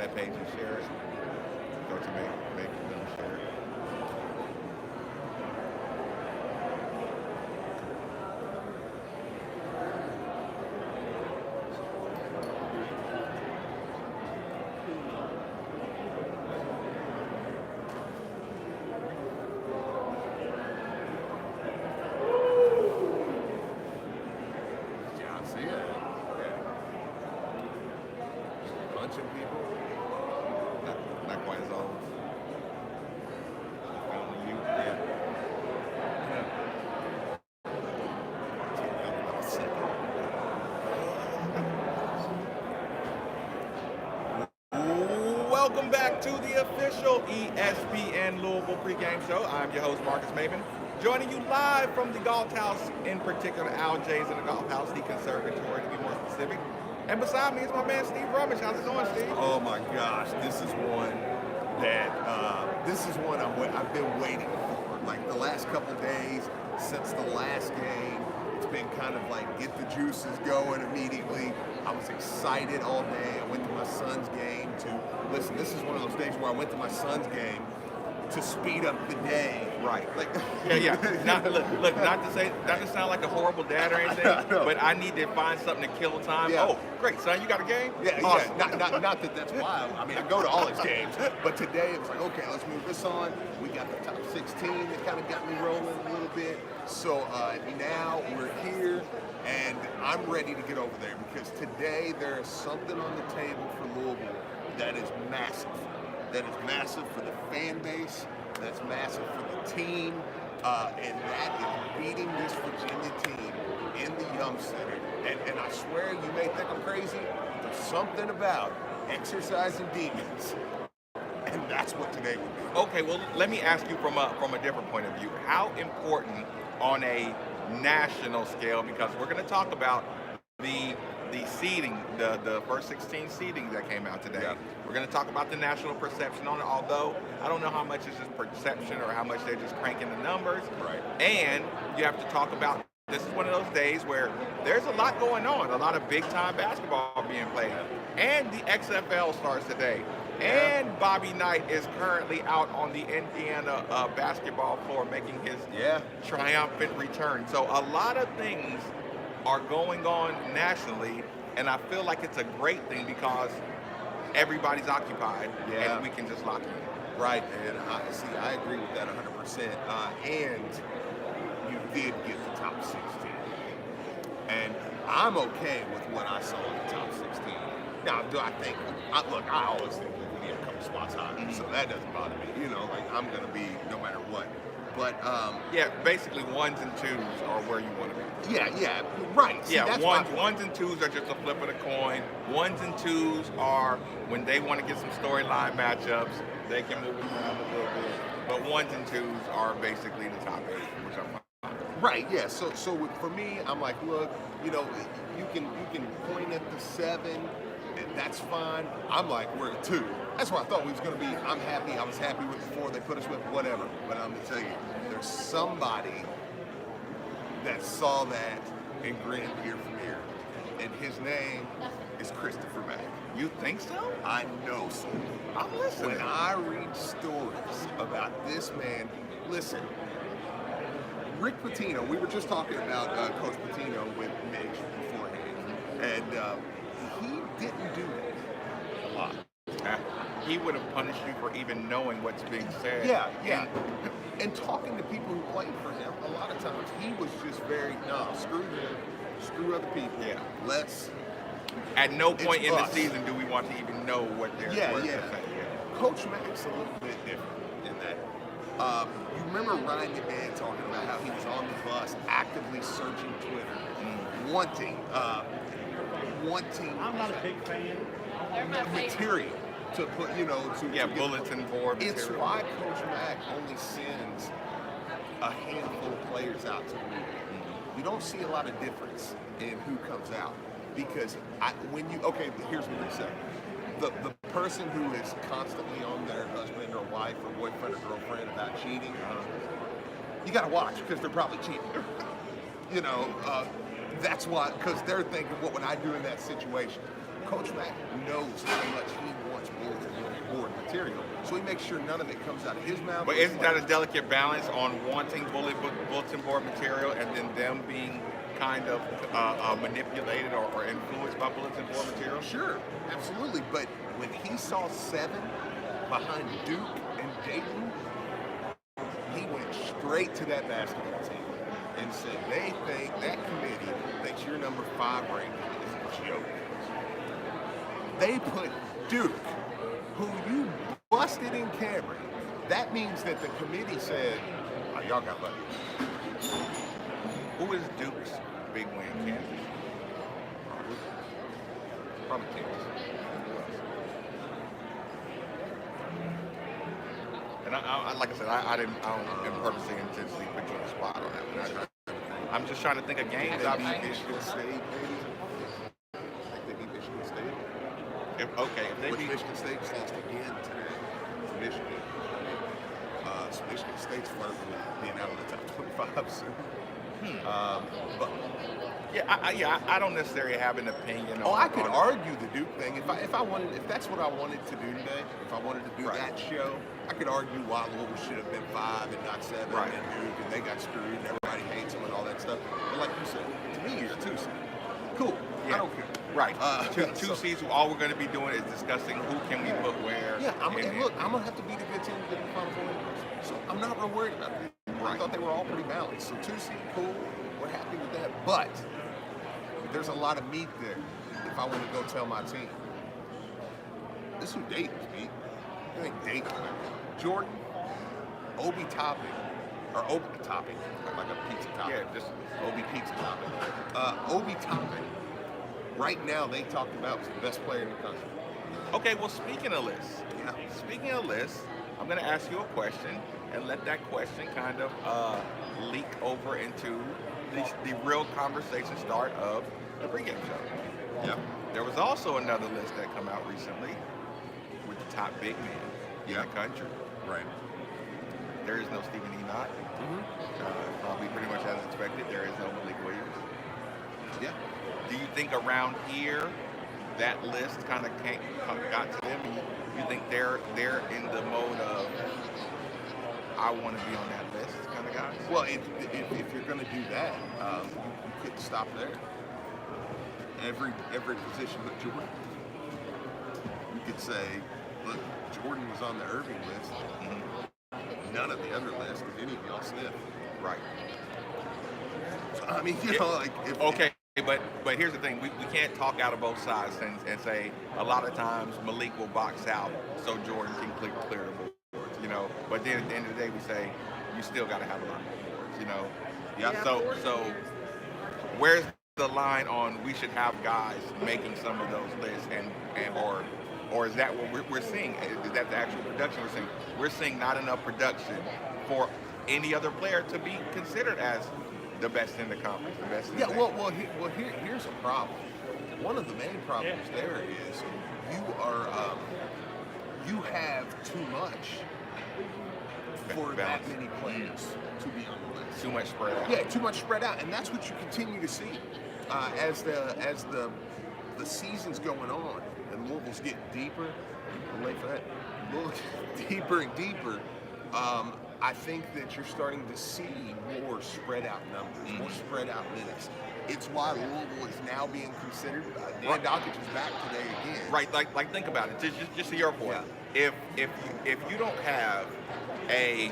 that page and share it. Go to make them share it. Yeah, I see it. Yeah. Punching people. Not quite as old. Only you. Yeah. Welcome back to the official ESPN Louisville pregame show. I'm your host, Marcus Maven, joining you live from the Golf House, in particular, Al J's in the Golf House, the Conservatory to be more specific. And beside me is my man, Steve Rummage. How's it going, Steve? Oh my gosh, this is one I've been waiting for. Like the last couple days since the last game, it's been kind of like get the juices going immediately. I was excited all day. I went to my son's game listen, this is one of those days where I went to my son's game to speed up the day. Right. Like, yeah. Not to sound like a horrible dad or anything, No. but I need to find something to kill time. Yeah. Oh, great, son, you got a game? Yeah, Awesome. yeah. Not that that's why. I mean, I go to all his games, but today it was like, okay, let's move this on. We got the top 16 that kind of got me rolling a little bit. So now we're here, and I'm ready to get over there because today there is something on the table for Louisville that is massive. That is massive for the fan base. That's massive for the team, and that is beating this Virginia team in the Yum Center. And I swear, you may think I'm crazy. There's something about exercising demons, and that's what today would be. Okay, well, let me ask you from a different point of view. How important on a national scale, because we're going to talk about the seeding, the first 16 seeding that came out today. Yeah. We're going to talk about the national perception on it, although I don't know how much is just perception or how much they're just cranking the numbers. Right. And you have to talk about, this is one of those days where there's a lot going on, a lot of big-time basketball being played. And the XFL starts today. Yeah. And Bobby Knight is currently out on the Indiana basketball floor making his triumphant return. So a lot of things are going on nationally, and I feel like it's a great thing because everybody's occupied, and we can just lock in. Right, and I agree with that 100%. And you did get the top 16, and I'm okay with what I saw in the top 16. Now, do I think? Look, I always think we can be a couple spots higher, so that doesn't bother me. Like I'm gonna be no matter what. But basically ones and twos are where you want to be. Yeah, right. See, that's ones and twos are just a flip of the coin. Ones and twos are when they want to get some storyline matchups, they can move around a little bit. But ones and twos are basically the top 8, which I'm fine. Right. Yeah. So for me, I'm like, look, you can point at the 7. And that's fine. I'm like, we're at 2. That's what I thought we was going to be. I'm happy. I was happy with the 4 they put us with, whatever. But I'm going to tell you, there's somebody that saw that and grinned ear from ear. And his name is Christopher Mack. You think so? I know so. I'm listening. When I read stories about this man, listen, Rick Pitino, we were just talking about Coach Pitino with Mitch beforehand. And he didn't do that a lot. He would have punished you for even knowing what's being said. Yeah. And talking to people who played for him, a lot of times he was just very, screw them, screw other people. Yeah. Let's. At no point in the us. season do we want to even know what they're Yeah. saying. Coach Mack's a little bit different in that. You remember Ryan McMahon talking about how he was on the bus actively searching Twitter, wanting I'm not a big fan. material to put, bulletin board It's material. why Coach Mack only sends a handful of players out to the league. You don't see a lot of difference in who comes out because here's what they say. The person who is constantly on their husband or wife or boyfriend or girlfriend about cheating, you got to watch because they're probably cheating. That's why, because they're thinking, what would I do in that situation? Coach Mack knows how much he wants bulletin material. So he makes sure none of it comes out of his mouth. But isn't that a delicate balance on wanting bulletin board material and then them being kind of manipulated or influenced by bulletin board material? Sure, absolutely. But when he saw 7 behind Duke and Dayton, he went straight to that basketball team and said that committee thinks your number 5 ranking is a joke. They put Duke, who you busted in Cameron. That means that the committee said, oh, y'all got lucky. Who is Duke's big win candidate? Probably Kansas. And I like I said, I don't purposely intentionally put you on the spot on that one. I'm just trying to think of games. They beat Michigan State, maybe. I think they beat Michigan State. If they beat Michigan State lost again today to Michigan. So Michigan State's far from being out of the top 25 soon. But I don't necessarily have an opinion. I could argue the Duke thing if that's what I wanted to do today. If I wanted to do that show, I could argue why Louisville should have been 5 and not 7, and Duke, and they got screwed, and everybody hates them and all that stuff. But like you said, to me, you're a 2 seed. Cool. Yeah. I don't care. Right. Two seeds. All we're going to be doing is discussing who can we put where. Yeah. Look, I'm gonna have to beat a good team to get in the Final Four. So I'm not real worried about it. I thought they were all pretty balanced. So 2 seed, cool. We're happy with that. But there's a lot of meat there. If I want to go tell my team, this is who Dayton's beat. I think Dayton. Jordan, Obi Topping, or Obi Topping, like a pizza topping. Yeah, just Obi pizza topping. Obi Topping. Right now, they talked about was the best player in the country. Okay, well, speaking of lists, I'm going to ask you a question and let that question kind of leak over into the real conversation start of the pregame show. Yeah. There was also another list that come out recently with the top big men in the country. Right. There is no Stephen Enoch. Probably pretty much as expected. There is no Malik Williams. Yeah. Do you think around here that list kind of got to them? You think they're in the mode of I want to be on that list kind of guys? Well, if you're going to do that, you couldn't stop there. Every position but Jordan. You could say, look, Jordan was on the Irving list. None of the other lists did any of y'all sniff. Right. So, I mean, you know, like okay. But here's the thing, we can't talk out of both sides and say a lot of times Malik will box out so Jordan can clear the boards, you know. But then at the end of the day we say you still got to have a lot more boards, you know. Yeah. So where's the line on we should have guys making some of those lists and or is that what we're seeing? Is that the actual production we're seeing? We're seeing not enough production for any other player to be considered as the best in the conference, the best in the here's a problem. One of the main problems there is you have too much for that many players to be on the list. Too much spread out. Yeah, too much spread out, and that's what you continue to see as the season's going on, and Louisville's getting deeper. I'm late for that. Louisville's deeper and deeper. I think that you're starting to see more spread out numbers, more spread out minutes. It's why Louisville is now being considered. Dan Dockich is back today again. Right, like think about it. Just to your point, if you don't have a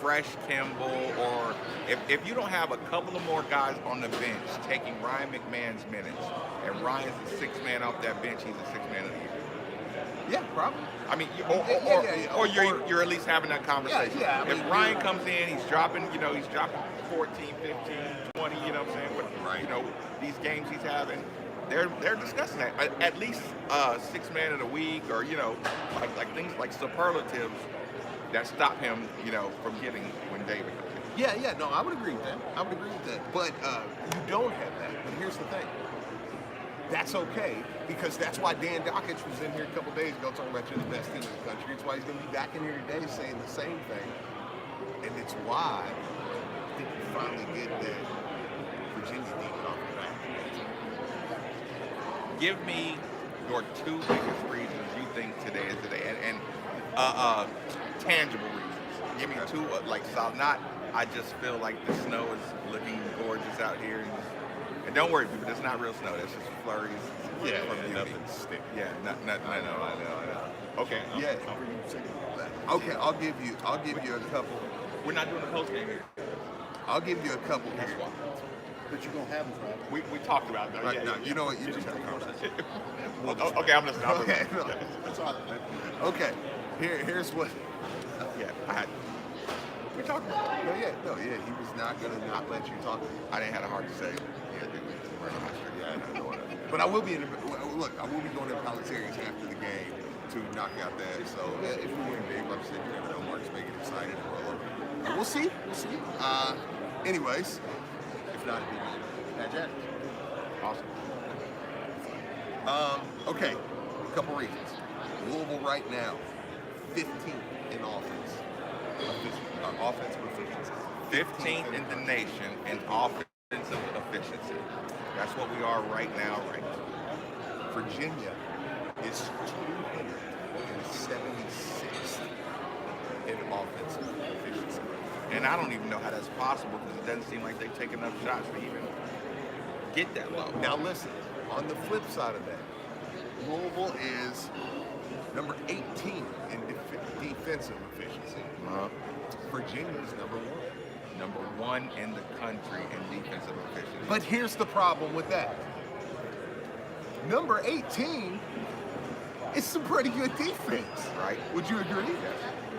fresh Kimball, or if you don't have a couple of more guys on the bench taking Ryan McMahon's minutes, and Ryan's the 6th man off that bench, he's the 6th man of the year. Yeah, probably. I mean, or you're at least having that conversation. Yeah, I mean, if Ryan comes in, he's dropping 14, 15, 20, you know what I'm saying? Right. You know, these games he's having, they're discussing that. At least 6th man of the week, or, you know, like things like superlatives that stop him, you know, from getting when David comes in. Yeah, no, I would agree with that. But you don't have that. But here's the thing. That's okay, because that's why Dan Dockich was in here a couple days ago talking about you're the best team in the country. It's why he's going to be back in here today saying the same thing. And it's why I think you finally get that Virginia demon off the back. Give me your 2 biggest reasons you think today is today. And tangible reasons. Give me two, like solid. Not, I just feel like the snow is looking gorgeous out here. And don't worry, people, that's not real snow. That's just flurries. Yeah, from beauty. nothing sticky. Yeah, I know. Okay. Yeah. Okay, I'll give you a couple. We're not doing the post game here. I'll give you a couple That's here. why. But you're going to have them Friday. We talked about that. Right, Yeah, no, yeah. you know what? You just have a conversation. Okay, I'm listening. Okay, no. That's all right, man. Okay, here's what. Yeah, we talked about that. No, he was not gonna not let you talk. I didn't have a heart to say. Yeah, dude, we're in the street. Yeah, I know. But I will be look. I will be going to Palantieri's after the game to knock out that. So if we win big, like I said, you never know. Mark's making it excited and roll over. But we'll see. Anyways, if not, it'd be Pat Jackson. Awesome. Okay, a couple reasons. Louisville right now, 15th in offense. Offensive efficiency. 15th in the nation in offensive efficiency. That's what we are right now, right? Virginia is 276th in offensive efficiency. And I don't even know how that's possible because it doesn't seem like they take enough shots to even get that low. Now listen, on the flip side of that, Louisville is number 18 in defensive efficiency. Virginia is number 1. Number 1 in the country in defensive efficiency. But here's the problem with that. Number 18 is some pretty good defense. Right. Would you agree? Yes.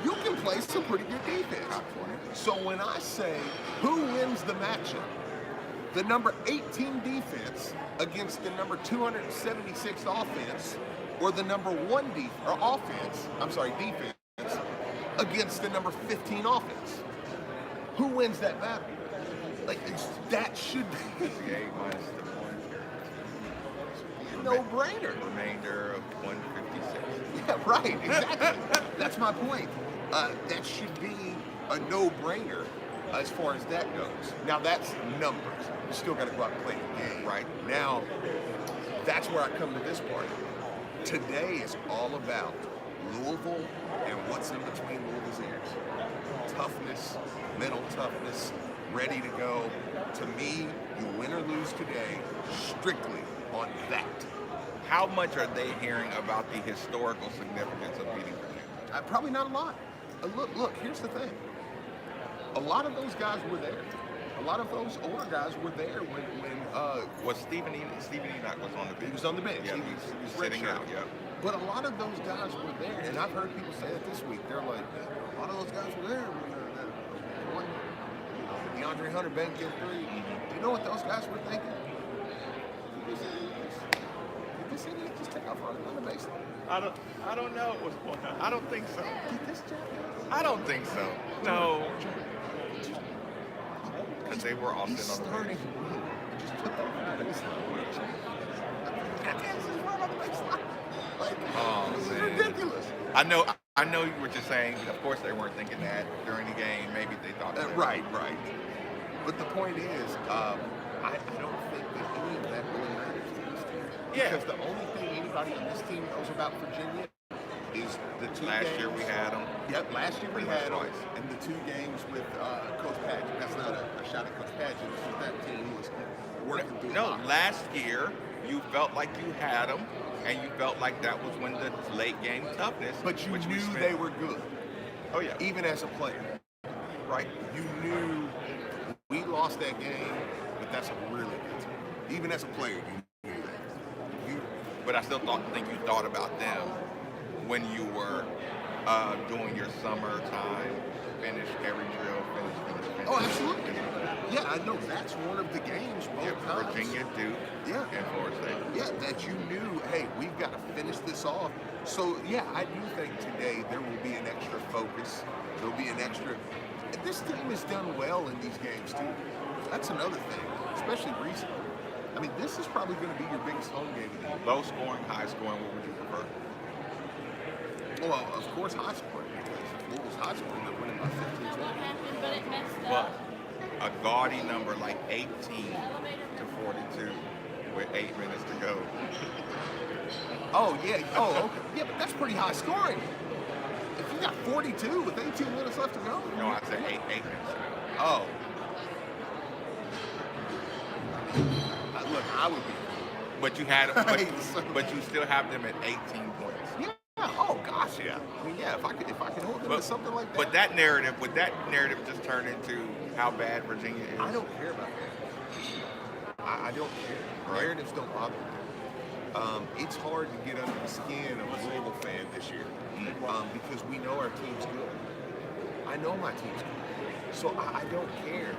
You can play some pretty good defense. Top 20. So when I say who wins the matchup, the number 18 defense against the number 276 offense, or the number 1 defense against the number 15 offense. Who wins that battle? Like that should be 68 minus the 1. no-brainer. Remainder of 156. Yeah, right, exactly. That's my point. That should be a no-brainer as far as that goes. Now that's numbers. You still got to go out and play the game. Right. Now, that's where I come to this part. Today is all about Louisville and what's in between Louisville's ears. Toughness, mental toughness, ready to go. To me, you win or lose today strictly on that. How much are they hearing about the historical significance of beating Virginia? Probably not a lot. Look, here's the thing. A lot of those guys were there. A lot of those older guys were there when Was Stephen Enoch was on the bench? he was on the bench. Yeah, he he's was sitting redshirted. out. Yeah. But a lot of those guys were there, and I've heard people say it this week. They're like, a lot of those guys were there when DeAndre Hunter banked in 3. You know what those guys were thinking? Did this idiot just take off on the baseline? I don't know what's going on. I don't think so. Did this jackass? I don't think so. No. Because they were all He's sitting on the starting bench. to win. Just took off on the baseline. Jackass is right on the baseline. Like, Oh, this is man. ridiculous. I know what you're saying. Of course, they weren't thinking that during the game. Maybe they thought. They were. Right. But the point is, I don't think that any of that really matters to this team. Yeah. Because the only thing anybody on this team knows about Virginia is the 2 Last games. year we had them. Yep, last year we Pretty much had them, twice. and the 2 games with Coach Padgett. That's not a shot at Coach Padgett. It's just that team was working through. No, last year you felt like you had them, and you felt like that was when the late game toughness. But you which we knew spent- they were good, Oh yeah. even as a player. Right. You knew we lost that game, but that's a really good team. Even as a player, you knew that. But I still think you thought about them when you were doing your summertime finish every drill, finish. Oh, absolutely. Yeah, I know that's one of the games both times. Virginia, Duke, Yeah. and Florida State. Yeah, that you knew, hey, we've got to finish this off. So, yeah, I do think today there will be an extra focus. There'll be an extra... This team has done well in these games, too. That's another thing, especially recently. I mean, this is probably going to be your biggest home game of the year. Low scoring, high scoring, what would you prefer? Well, of course, high scoring, because Louisville's high scoring, they're winning by 15 What 20. happened, but it messed But up. a gaudy number like 18 to 42 with 8 minutes to go. Oh, yeah. Oh, okay. Yeah, but that's pretty high scoring. If got 42 with 18 minutes left to go. No, I said 8 minutes. Oh. Look, I would be. But you had, but you still have them at 18 points. Yeah. Oh gosh, yeah. I mean, yeah. If I could hold them to something like that. But that narrative, would that narrative just turn into how bad Virginia is? I don't care about that. I don't care. Right. Narratives don't bother me. It's hard to get under the skin of a Louisville fan this year because we know our team's good. I know my team's good, so I don't care.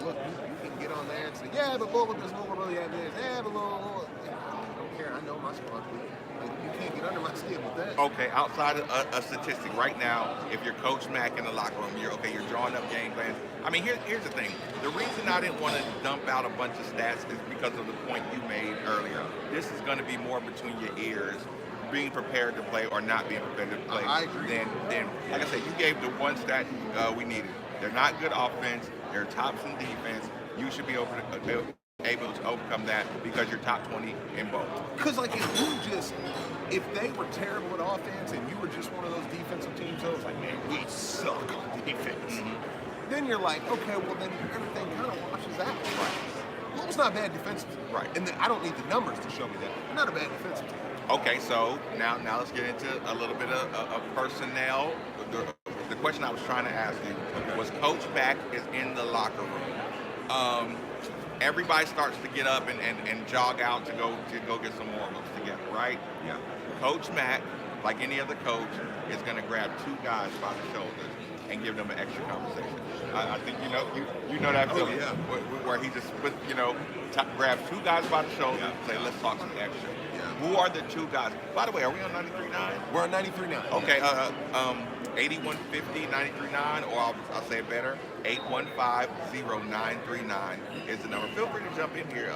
Look, you can get on there and say, yeah, but Louisville does Louisville really have this. Yeah, but Louisville. I don't care. I know my squad's good. You can't get under my skin with that. Okay, outside of a statistic, right now, if you're Coach Mack in the locker room, you're drawing up game plans. I mean, here's the thing. The reason I didn't want to dump out a bunch of stats is because of the point you made earlier. This is going to be more between your ears, being prepared to play or not being prepared to play. I agree. Then, like I said, you gave the one stat we needed. They're not good offense. They're tops in defense. You should be able to overcome that because you're top 20 in both. Because if they were terrible at offense and you were just one of those defensive teams that was like, man, we suck on defense. Mm-hmm. Then you're like, okay, well then everything kind of washes out. Right. Louisville's not bad defensively. Right. And then I don't need the numbers to show me that. They're not a bad defensive team. Okay, so now let's get into a little bit of personnel. The question I was trying to ask you was, Coach Mack is in the locker room. Everybody starts to get up and jog out to go get some warm-ups together, right? Yeah. Coach Mack, like any other coach, is going to grab two guys by the shoulders and give them an extra conversation. I think you know that feeling where he just grabs two guys by the shoulder and say, let's talk some extra. Yeah. Who are the two guys? By the way, are we on 93.9? We're on 93.9. Okay. 8150 93.9, or I'll say it better, 815-0939 is the number. Feel free to jump in here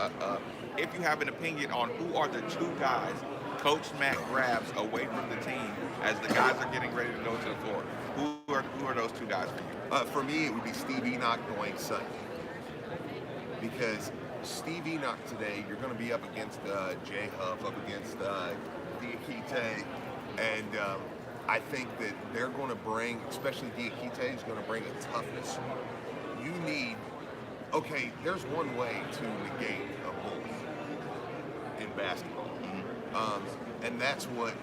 if you have an opinion on who are the two guys Coach Mack grabs away from the team as the guys are getting ready to go to the floor. Who are those two guys for you? For me, it would be Steve Enoch, Dwayne Sutton. Because Steve Enoch today, you're going to be up against Jay Huff, up against Diakite, and I think that they're going to bring, especially Diakite is going to bring a toughness. You need, there's one way to negate a bully in basketball. Mm-hmm. And that's what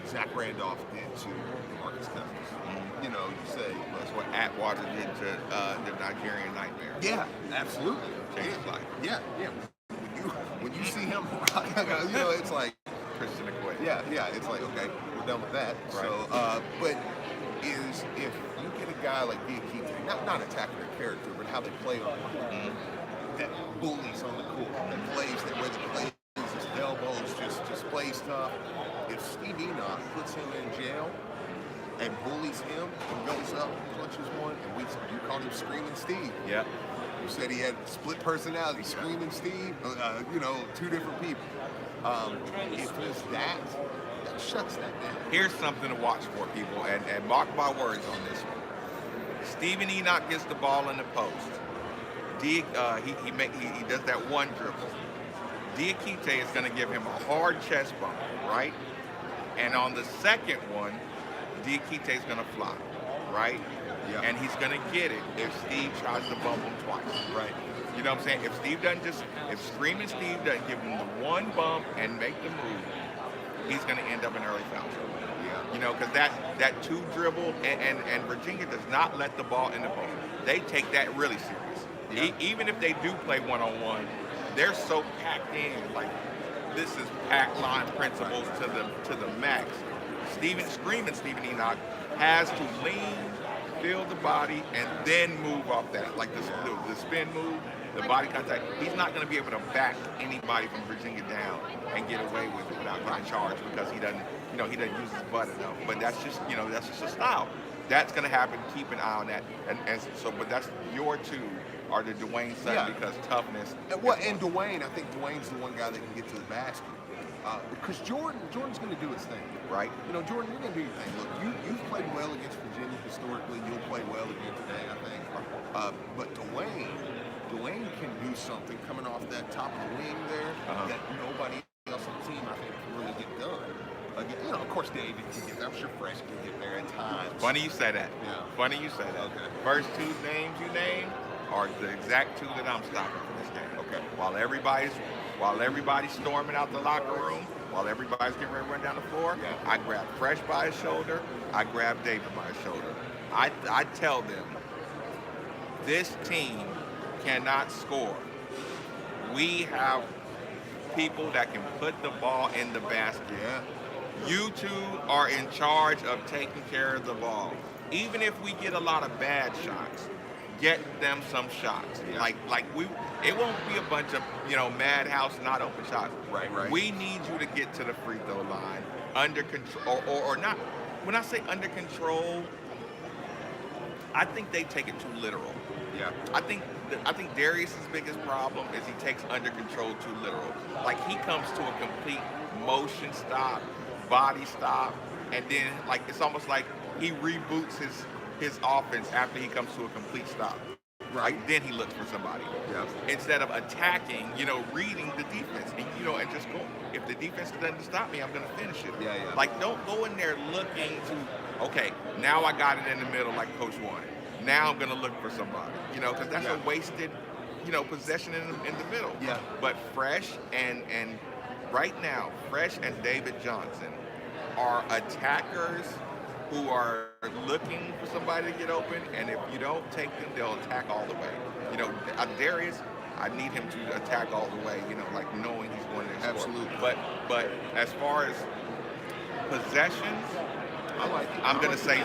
Zach Randolph did to Marcus Cousins. Mm-hmm. You say that's what Atwater did to the Nigerian Nightmare. Yeah, absolutely. Changed his life. Yeah. When you see him, it's like Christian equation. Yeah. It's like, okay, we're done with that. Right. So, but if you get a guy like Diakite, not attacking their character, but how they play on the court, that bullies on the court, that plays that way, that plays his elbows, just plays tough. If Steve Enoch puts him in jail and bullies him and goes up, clutches one, and you call him Screaming Steve. Yeah. You said he had split personality, Screaming Steve, two different people. If he's that shuts that down. Here's something to watch for, people, and mark my words on this one. Steven Enoch gets the ball in the post. He does that one dribble. Diakite is going to give him a hard chest bump, right? And on the second one, Diakite is going to fly, right? Yeah. And he's going to get it if Steve tries to bump him twice. Right. You know what I'm saying? If Screaming Steve doesn't give him the one bump and make the move, he's going to end up in early foul trouble. Yeah. Because that two dribble, and Virginia does not let the ball in the post. They take that really serious. Yeah. Even if they do play one-on-one, they're so packed in. Like, this is packed line principles to the max. Screaming Steven Enoch has to lean, feel the body, and then move off that. Like the spin move, the body contact. He's not going to be able to back anybody from Virginia down and get away with it without getting charged because he doesn't use his butt enough. But that's just a style. That's going to happen. Keep an eye on that. But that's your two are the Dwayne Sutton because toughness. And Dwayne, I think Dwayne's the one guy that can get to the basket. Because Jordan's going to do his thing, right? Jordan, you're going to do your thing. Look, you've played well against Virginia historically. You'll play well again today, I think. But Dwayne can do something coming off that top of the wing there that nobody else on the team, I think, can really get done. of course, David can get there. I'm sure Fresh can get there at times. Funny you say that. Yeah. Funny you say that. Okay. First two names you named are the exact two that I'm stopping for this game. Okay. While everybody's storming out the locker room, while everybody's getting ready to run down the floor, Yeah. I grab Fresh by his shoulder. I grab David by his shoulder. I tell them, this team cannot score. We have people that can put the ball in the basket. Yeah. You two are in charge of taking care of the ball. Even if we get a lot of bad shots, get them some shots. Yeah. It won't be a bunch of madhouse not open shots. Right. We need you to get to the free throw line under control or not. When I say under control, I think they take it too literal. Yeah. I think Darius's biggest problem is he takes under control too literal. Like he comes to a complete motion stop, body stop, and then it's almost like he reboots his offense after he comes to a complete stop. Right. Then he looks for somebody. Yeah. Instead of attacking, reading the defense, and just go. If the defense doesn't stop me, I'm going to finish it. Yeah. Don't go in there looking to. Okay, now I got it in the middle like Coach wanted. Now I'm going to look for somebody. Because that's a wasted, possession in the middle. Yeah. But Fresh and right now, Fresh and David Johnson are attackers who are looking for somebody to get open, and if you don't take them, they'll attack all the way. Darius, I need him to attack all the way, knowing he's going to score. Absolutely. But as far as possessions, I'm gonna say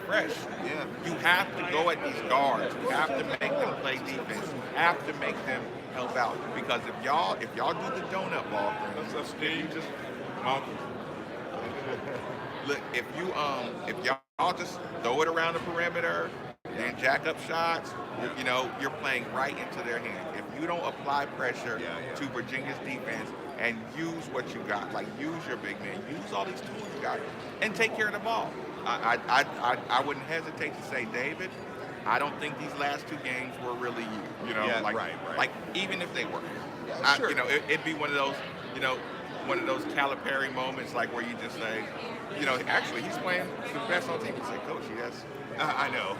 Fresh. Yeah. You have to go at these guards. You have to make them play defense. You have to make them help out. Because if y'all do the donut ball thing, you just look, if y'all just throw it around the perimeter and jack up shots, you're playing right into their hands. If you don't apply pressure to Virginia's defense and use what you got, use your big man, use all these tools you got, and take care of the ball. I wouldn't hesitate to say, David, I don't think these last two games were really you. Right. Even if they were, Sure. it'd be one of those, one of those Calipari moments, where you just say, actually he's playing the best on team. You say, Coach, he has, I know.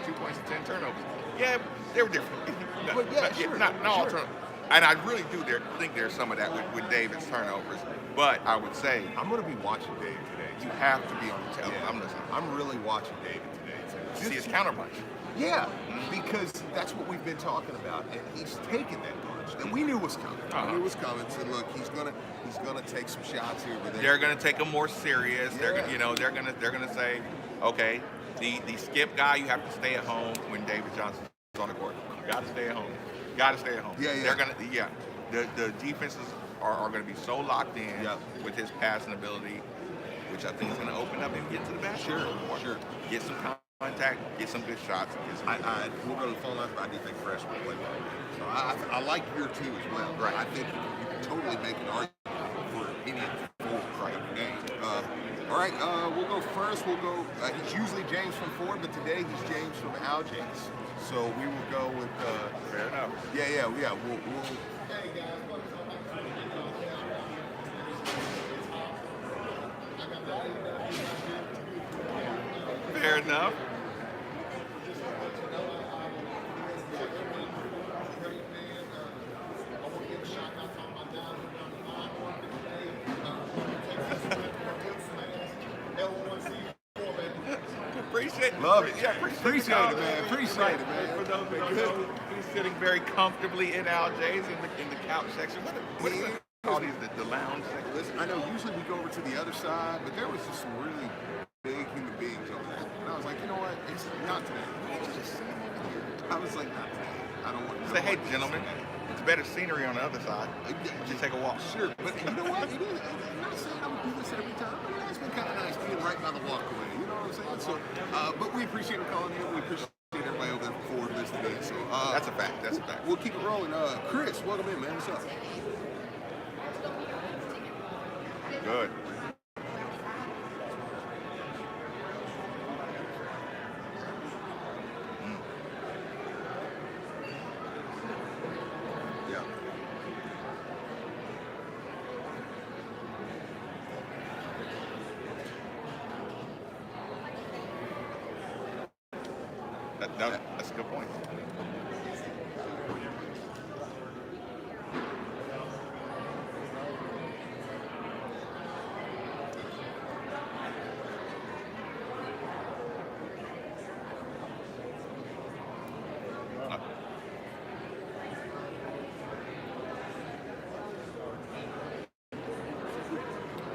2 points and 10 turnovers. Yeah, they were different. Sure. Not all turnovers. And I really do think there's some of that with David's turnovers. But I would say I'm going to be watching Dave today. you have to be on the telephone. Yeah. I'm listening. I'm really watching David today. To see his counterpunch. Yeah, because that's what we've been talking about, and he's taken that punch, and we knew it was coming. Uh-huh. We knew it was coming. So look, he's gonna take some shots here, but They're gonna take them more serious. Yeah. They're gonna say, okay, the skip guy, you have to stay at home when David Johnson's on the court. You gotta stay at home. Yeah. The defenses are gonna be so locked in with his passing ability, which I think is gonna open up and get to the basket. Sure. Get some contact, get some good shots. We'll go to the phone lines, but I do think Fresh will play well. So I like your two as well. Right. I think you can totally make an argument for any of the four games. All right, we'll go first. He's usually James from Ford, but today he's James from Aljays. So we will go with. Fair enough. Yeah. We'll Fair enough. Love it. Yeah, Appreciate it, man. Appreciate it, man. For those who don't know, he's sitting very comfortably in Aljays in the couch section. What is it called? The lounge section? Listen, I know usually we go over to the other side, but there was just some really big human beings over there. And I was like, you know what? It's not today. I was like, not today. I don't want to Say, hey, gentlemen, it's better scenery on the other side. Would you take a walk? Sure, but you know what? I'm not saying I would do this every time, but it's been kind of nice being right by the walkway. You know what I'm saying? So, but we appreciate him calling in. We appreciate everybody over there for this today. So That's a fact. That's a fact. We'll keep it rolling. Chris, welcome in, man. What's up? Good. Yeah. That's a good point.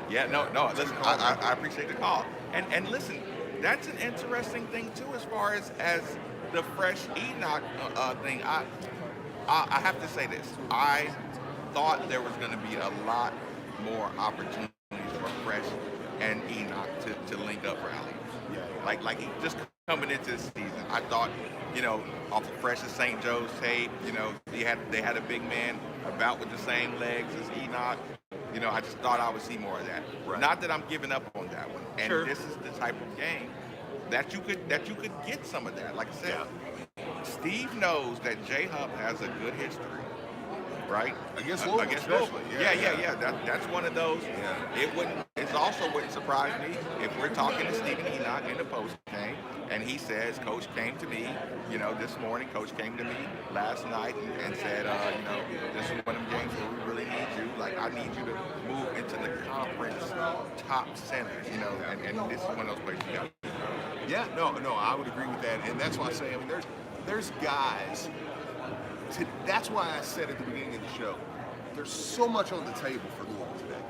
Yeah, no. Listen, I appreciate the call, and listen, that's an interesting thing too, as far as the fresh Enoch thing. I have to say this. I thought there was going to be a lot more opportunities for Fresh and Enoch to link up rallies. Like he just coming into this season, I thought, off of Fresh's St. Joe's tape, they had a big man about with the same legs as Enoch. I just thought I would see more of that. Right. Not that I'm giving up on that one. And Sure. this is the type of game that you could get some of that. Like I said, Steve knows that J-Hub has a good history, right? Against Louisville, especially. Yeah. That's one of those. Yeah. It also wouldn't surprise me if we're talking to Stephen Enoch in the post game, and he says, Coach came to me, this morning. Coach came to me last night and said, this is one of them games where we really need you. Like, I need you to move into the conference top centers, and this is one of those places you got. Yeah, no, I would agree with that, and that's why I say, there's guys. That's why I said at the beginning of the show, there's so much on the table for Louisville today,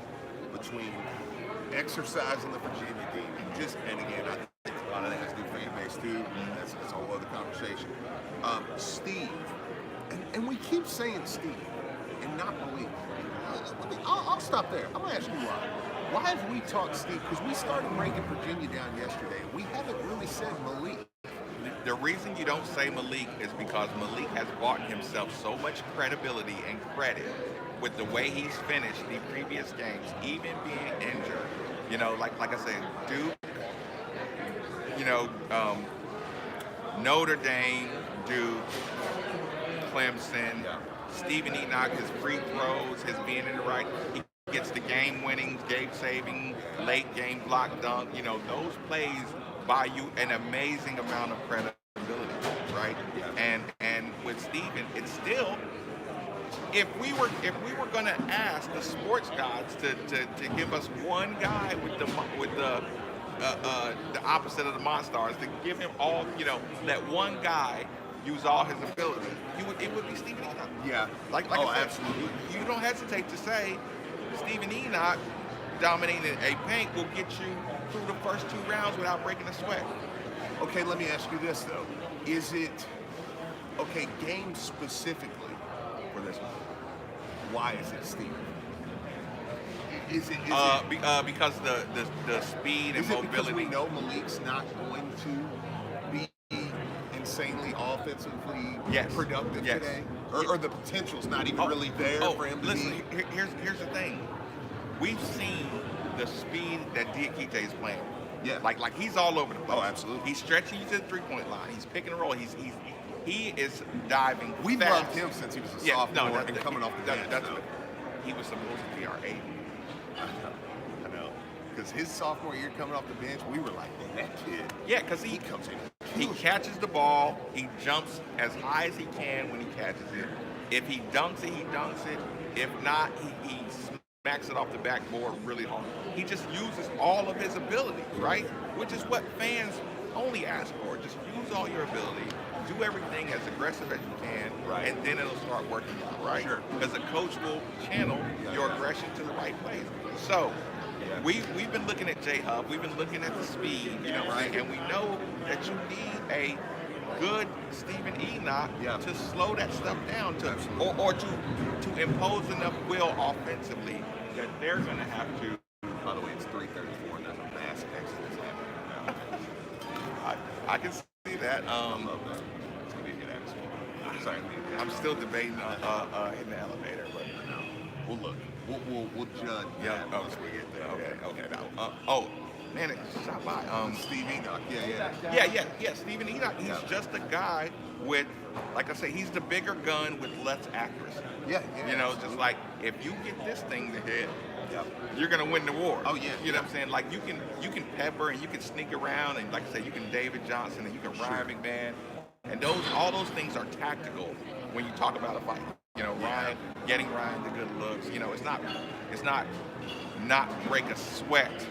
between exercising the Virginia game and again, I think a lot of that has to do with fan base too. That's a whole other conversation. Steve, and we keep saying Steve and not Malik. I'll stop there. I'm gonna ask you why. Why have we talked Steve? Because we started breaking Virginia down yesterday. We haven't really said Malik. The reason you don't say Malik is because Malik has bought himself so much credibility and credit with the way he's finished the previous games, even being injured. Like I said, Duke, Notre Dame, Duke, Clemson, Stephen Enoch, his free throws, his being in the right, he gets the game winnings, game saving, late game block dunk. Those plays buy you an amazing amount of credibility, right? And with Stephen, it's still, if we were gonna ask the sports gods to give us one guy with the opposite of the Monstars, to give him all, let one guy use all his ability, it would be Stephen Enoch. Yeah. Like I said, absolutely. You don't hesitate to say Stephen Enoch dominating a paint will get you through the first 2 rounds without breaking a sweat. Okay, let me ask you this though. Is it game specifically for this one? Why is it Steve? Is it because the speed and is it because mobility. we know Malik's not going to be insanely offensively productive today? Or the potential's not even really there for him to listen, be? here's the thing. We've seen the speed that Diakite is playing. Yeah. Like he's all over the place. Oh, absolutely. He's stretching you to the 3-point line. He's picking and roll. He is diving. We've fast. loved him since he was a sophomore and coming off the bench. That's what he was supposed to be our 8. I know. Because his sophomore year coming off the bench, we were like, man, that kid. Yeah, because he comes in. He catches the ball. He jumps as high as he can when he catches it. If he dunks it, he dunks it. If not, he smacks it off the backboard really hard. He just uses all of his ability, right? Which is what fans only ask for. Just use all your ability. Do everything as aggressive as you can, right, and then it'll start working out, right? Sure. Because the coach will channel your aggression to the right place. So we've been looking at J-Hub. We've been looking at the speed, right? And we know that you need a good Stephen Enoch to slow that stuff down, or to impose enough will offensively that they're going to have to. By the way, it's 3:34 and there's a mass exodus happening. I can see that. I love that. It's gonna be a good atmosphere. Sorry, I'm still debating in the elevator, but no. Well, look, we'll judge that once we get there. Okay. Now, man, it shot by. Steve Enoch. Yeah. Stephen Enoch. He's just a guy with, like I say, he's the bigger gun with less accuracy. Yeah. Just like if you get this thing to hit, Yep. you're gonna win the war. Oh, yeah, You know what I'm saying? Like you can pepper and you can sneak around and like I said, you can David Johnson and you can Ryan McMahon, and all those things are tactical when you talk about a fight. You know, getting Ryan the good looks. You know, it's not break a sweat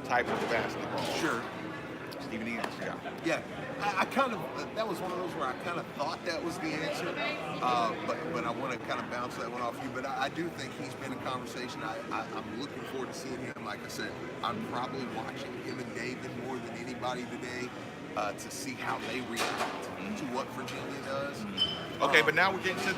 type of basketball. Sure. Stephen E. Yeah. Yeah, I kind of, that was one of those where I kind of thought that was the answer, but I want to kind of bounce that one off you. But I do think he's been in conversation. I'm looking forward to seeing him. Like I said, I'm probably watching him and David more than anybody today to see how they react to what Virginia does. Okay, but now we're getting to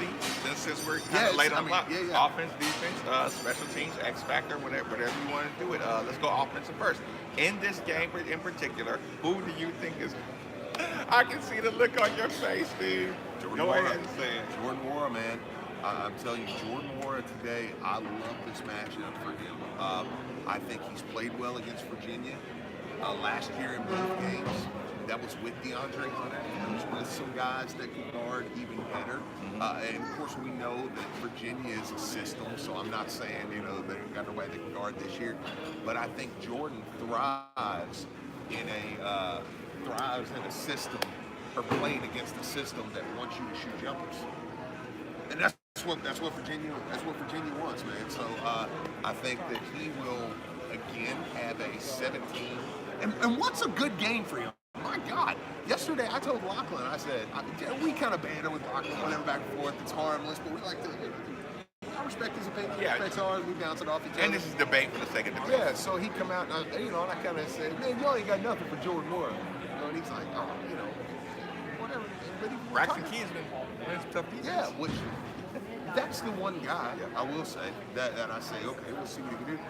since we're kind of late on the clock. Yeah. Offense, defense, special teams, X factor, whatever you want to do it. Let's go offensive first. In this game in particular, who do you think is? I can see the look on your face, Steve. Go ahead and say it. Jordan Nwora, man. I'm telling you, Jordan Nwora today, I love this matchup for him. I think he's played well against Virginia. Last year in both games, that was with DeAndre Hunter. That was with some guys that can guard even better. And of course, we know that Virginia is a system, so I'm not saying, they've got nobody that can guard this year. But I think Jordan thrives in a system, or playing against a system that wants you to shoot jumpers. And that's what Virginia wants, man. So I think that he will again have a 17. And what's a good game for him? My God. Yesterday I told Lachlan, I said, we kind of banter with Lachlan, whatever, back and forth. It's harmless, but we like to. I respect his opinion. He respects ours. We bounce it off each other. And this is debate for the sake of debate. Yeah. So he come out and I kind of said, man, y'all ain't got nothing for Jordan Nwora. And he's like, whatever. But Braxton Key has been some tough defense. Yeah, which that's the one guy I will say that I say, okay, we'll see what he can do.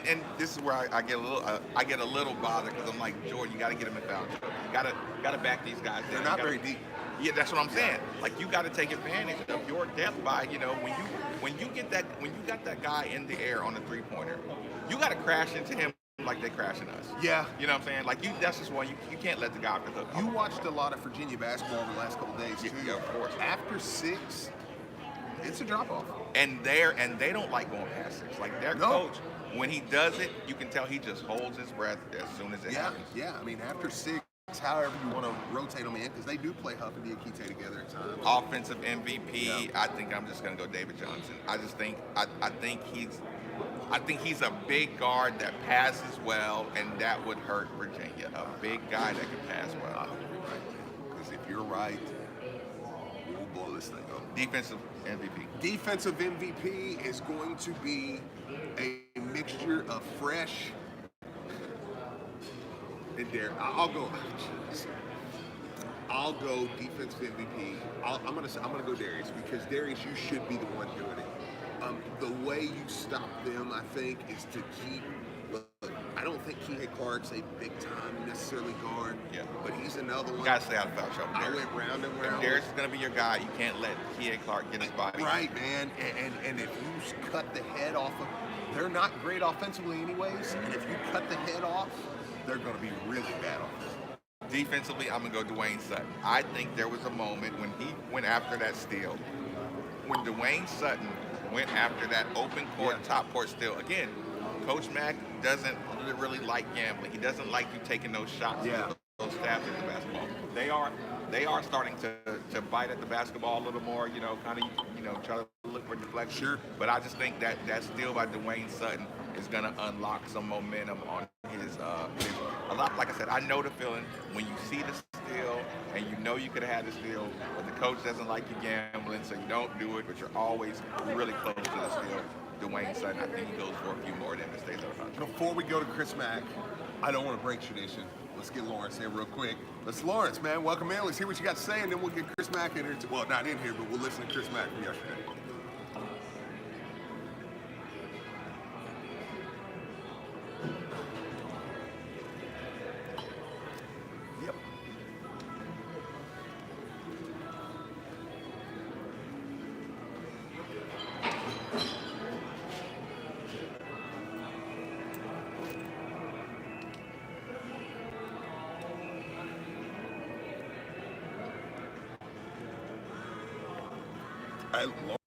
And this is where I get a little bothered because I'm like, Jordan, you got to get him in foul trouble. You got to back these guys. They're not very deep. Yeah, that's what I'm saying. Like you got to take advantage of your depth by when you got that guy in the air on the 3-pointer, you got to crash into him like they crashing us. Yeah. You know what I'm saying? Like that's just why you can't let the guy off the hook. You watched a lot of Virginia basketball over the last couple of days too. Yeah, of course. After 6, it's a drop off. And they don't like going past 6. Like their coach, when he does it, you can tell he just holds his breath as soon as it happens. Yeah. I mean, after 6, however you want to rotate them in, because they do play Huff and Diakite together at times. Offensive MVP, I think I'm just gonna go David Johnson. I think he's a big guard that passes well, and that would hurt Virginia. A big guy that can pass well. Because if you're right, we'll blow this thing up. Defensive MVP. Defensive MVP is going to be a mixture of fresh and Darius. I'll go defensive MVP. I'm gonna go Darius, because Darius, you should be the one doing it. The way you stop them, I think, is to keep. Look, I don't think Kihei Clark's a big time necessarily guard. Yeah. But he's another one. You gotta stay out of foul trouble. I went round and round. If Darius is gonna be your guy, you can't let Kihei Clark get his body. Right, man. And if you cut the head off of, they're not great offensively anyways. And if you cut the head off, they're going to be really bad offensively. Defensively, I'm going to go Dwayne Sutton. I think there was a moment when he went after that steal. When Dwayne Sutton went after that open court, top court steal. Again, Coach Mack doesn't really like gambling. He doesn't like you taking those shots. Those stabs at the basketball. They are starting to bite at the basketball a little more, kind of, try to look for deflection. Sure. But I just think that steal by Dwayne Sutton is going to unlock some momentum on his a lot. Like I said, I know the feeling when you see the steal and you know you could have had the steal, but the coach doesn't like you gambling, so you don't do it, but you're always really close to the steal. Dwayne Sutton, I think he goes for a few more than the stays out of foul trouble. Before we go to Chris Mack, I don't want to break tradition. Let's get Lawrence here real quick. Lawrence, man, welcome in. Let's hear what you got to say, and then we'll get Chris Mack in here. Well, not in here, but we'll listen to Chris Mack from yesterday. Yep.